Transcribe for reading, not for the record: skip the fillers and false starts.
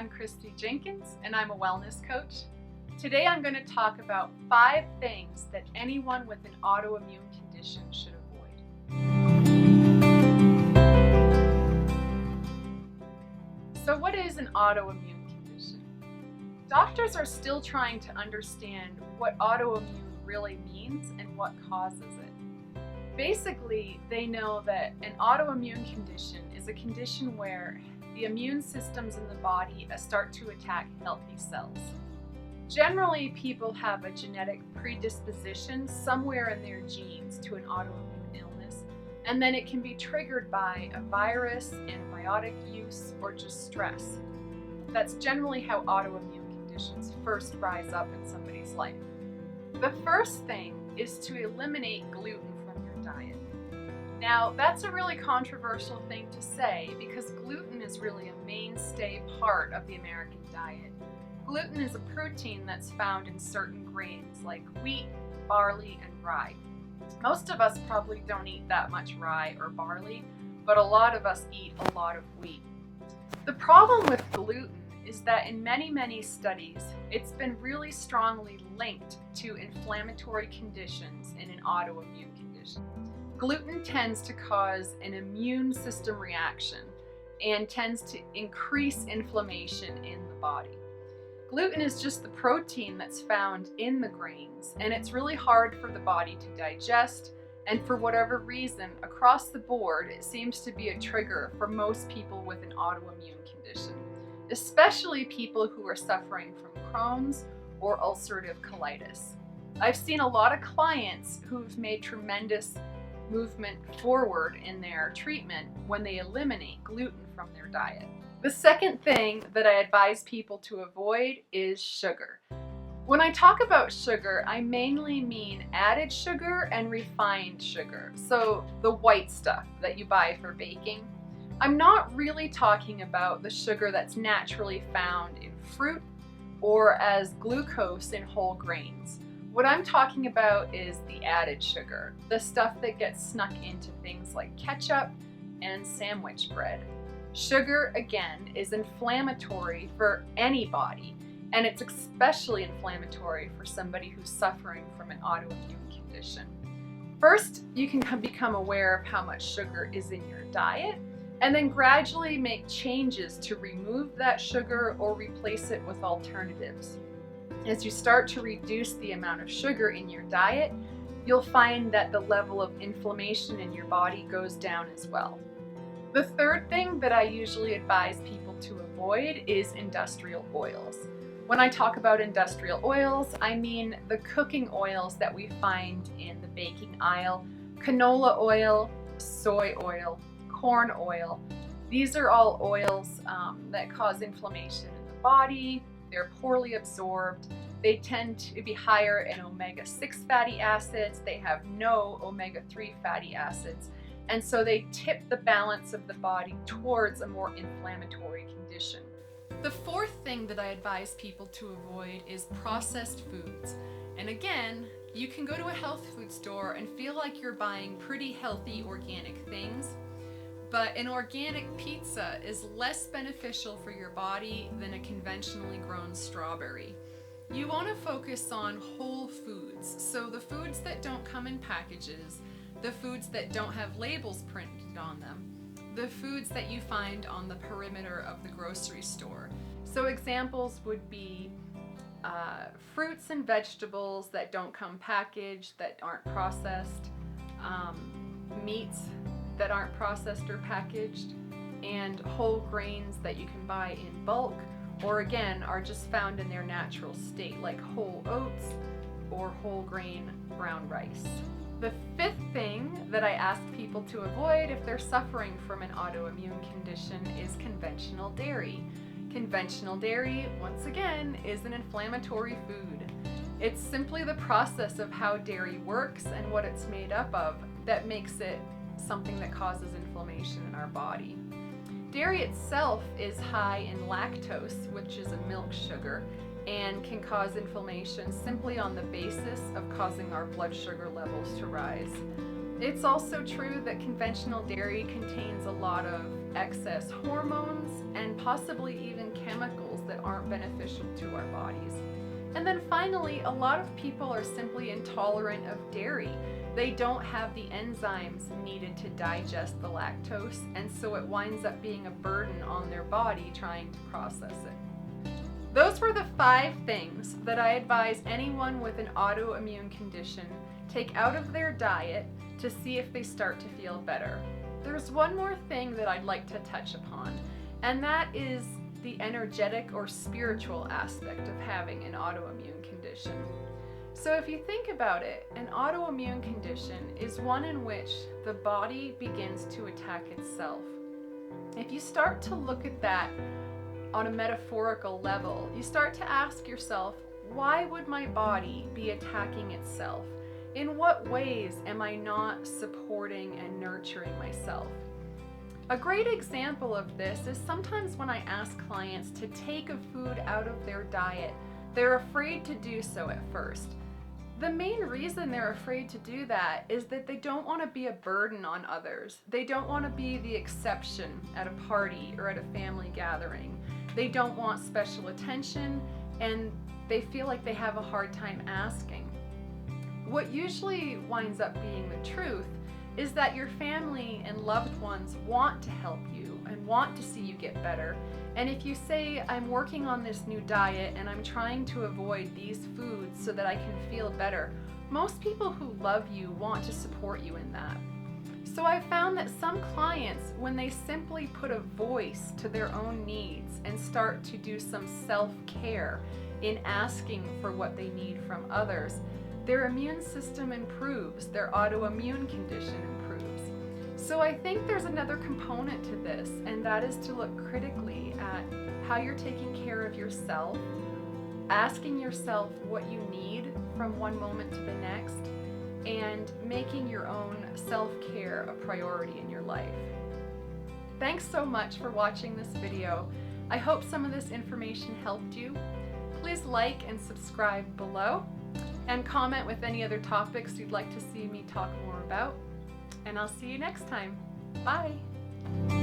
I'm Christy Jenkins, and I'm a wellness coach. Today I'm going to talk about 5 things that anyone with an autoimmune condition should avoid. So what is an autoimmune condition? Doctors are still trying to understand what autoimmune really means and what causes it. Basically, they know that an autoimmune condition is a condition where the immune systems in the body start to attack healthy cells. Generally, people have a genetic predisposition somewhere in their genes to an autoimmune illness, and then it can be triggered by a virus, antibiotic use, or just stress. That's generally how autoimmune conditions first rise up in somebody's life. The first thing is to eliminate gluten from your diet. Now, that's a really controversial thing to say because gluten is really a mainstay part of the American diet. Gluten is a protein that's found in certain grains like wheat, barley, and rye. Most of us probably don't eat that much rye or barley, but a lot of us eat a lot of wheat. The problem with gluten is that in many studies, it's been really strongly linked to inflammatory conditions in an autoimmune condition. Gluten tends to cause an immune system reaction and tends to increase inflammation in the body. Gluten is just the protein that's found in the grains, and it's really hard for the body to digest, and for whatever reason, across the board, it seems to be a trigger for most people with an autoimmune condition, especially people who are suffering from Crohn's or ulcerative colitis. I've seen a lot of clients who've made tremendous movement forward in their treatment when they eliminate gluten from their diet. The second thing that I advise people to avoid is sugar. When I talk about sugar, I mainly mean added sugar and refined sugar, so the white stuff that you buy for baking. I'm not really talking about the sugar that's naturally found in fruit or as glucose in whole grains. What I'm talking about is the added sugar, the stuff that gets snuck into things like ketchup and sandwich bread. Sugar, again, is inflammatory for anybody, and it's especially inflammatory for somebody who's suffering from an autoimmune condition. First, you can become aware of how much sugar is in your diet, and then gradually make changes to remove that sugar or replace it with alternatives. As you start to reduce the amount of sugar in your diet, you'll find that the level of inflammation in your body goes down as well. The third thing that I usually advise people to avoid is industrial oils. When I talk about industrial oils, I mean the cooking oils that we find in the baking aisle: canola oil, soy oil, corn oil. These are all oils that cause inflammation in the body. They're poorly absorbed. They tend to be higher in omega-6 fatty acids. They have no omega-3 fatty acids. And so they tip the balance of the body towards a more inflammatory condition. The fourth thing that I advise people to avoid is processed foods. And again, you can go to a health food store and feel like you're buying pretty healthy organic things, but an organic pizza is less beneficial for your body than a conventionally grown strawberry. You want to focus on whole foods, so the foods that don't come in packages, the foods that don't have labels printed on them, the foods that you find on the perimeter of the grocery store. So examples would be fruits and vegetables that don't come packaged, that aren't processed, meats that aren't processed or packaged, and whole grains that you can buy in bulk or again are just found in their natural state, like whole oats or whole grain brown rice. The fifth thing that I ask people to avoid if they're suffering from an autoimmune condition is conventional dairy. Conventional dairy, once again, is an inflammatory food. It's simply the process of how dairy works and what it's made up of that makes it something that causes inflammation in our body. Dairy itself is high in lactose, which is a milk sugar, and can cause inflammation simply on the basis of causing our blood sugar levels to rise. It's also true that conventional dairy contains a lot of excess hormones and possibly even chemicals that aren't beneficial to our bodies. And then finally, a lot of people are simply intolerant of dairy. They don't have the enzymes needed to digest the lactose, and so it winds up being a burden on their body trying to process it. Those were the 5 things that I advise anyone with an autoimmune condition take out of their diet to see if they start to feel better. There's one more thing that I'd like to touch upon, and that is the energetic or spiritual aspect of having an autoimmune condition. So if you think about it, an autoimmune condition is one in which the body begins to attack itself. If you start to look at that on a metaphorical level, you start to ask yourself, why would my body be attacking itself? In what ways am I not supporting and nurturing myself? A great example of this is sometimes when I ask clients to take a food out of their diet, they're afraid to do so at first. The main reason they're afraid to do that is that they don't want to be a burden on others. They don't want to be the exception at a party or at a family gathering. They don't want special attention, and they feel like they have a hard time asking. What usually winds up being the truth is that your family and loved ones want to help you and want to see you get better. And if you say, I'm working on this new diet and I'm trying to avoid these foods so that I can feel better, most people who love you want to support you in that. So I found that some clients, when they simply put a voice to their own needs and start to do some self-care in asking for what they need from others, their immune system improves, their autoimmune condition improves. So I think there's another component to this, and that is to look critically at how you're taking care of yourself, asking yourself what you need from one moment to the next, and making your own self-care a priority in your life. Thanks so much for watching this video. I hope some of this information helped you. Please like and subscribe below, and comment with any other topics you'd like to see me talk more about. And I'll see you next time. Bye!